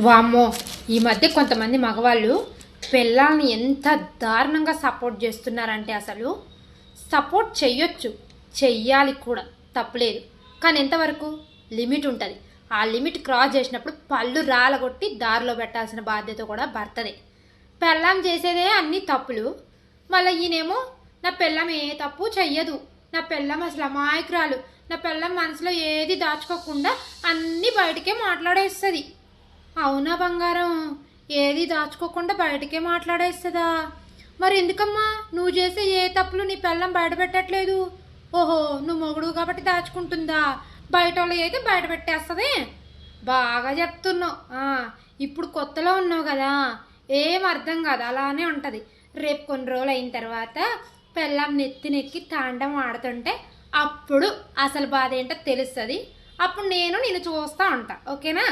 వామ్మో! ఈ మధ్య కొంతమంది మగవాళ్ళు పెళ్ళాల్ని ఎంత దారుణంగా సపోర్ట్ చేస్తున్నారంటే అసలు సపోర్ట్ చెయ్యొచ్చు, చెయ్యాలి కూడా తప్పులేదు. కానీ ఎంతవరకు లిమిట్ ఉంటుంది. ఆ లిమిట్ క్రాస్ చేసినప్పుడు పళ్ళు రాలగొట్టి దారిలో పెట్టాల్సిన బాధ్యత కూడా భర్తదే. పెళ్ళాం చేసేదే అన్ని తప్పులు. మళ్ళీ ఈయనేమో నా పెళ్ళం ఏ తప్పు చెయ్యదు, నా పెళ్ళం అసలు అమాయకురాలు, నా పెళ్ళం మనసులో ఏది దాచుకోకుండా అన్నీ బయటకే మాట్లాడేస్తుంది. అవునా బంగారం? ఏది దాచుకోకుండా బయటకే మాట్లాడేస్తుందా? మరి ఎందుకమ్మా నువ్వు చేసే ఏ తప్పులు నీ పెళ్ళం బయట పెట్టట్లేదు? ఓహో, నువ్వు మొగుడు కాబట్టి దాచుకుంటుందా? బయట వాళ్ళు అయితే బయట పెట్టేస్తుంది. బాగా చెప్తున్నావు. ఇప్పుడు కొత్తలో ఉన్నావు కదా, ఏం అర్థం కాదు, అలానే ఉంటుంది. రేపు కొన్ని రోజులు అయిన తర్వాత పెళ్ళం నెత్తినెక్కి తాండం ఆడుతుంటే అప్పుడు అసలు బాధ ఏంటో తెలుస్తుంది. అప్పుడు నేను చూస్తూ ఉంటా. ఓకేనా?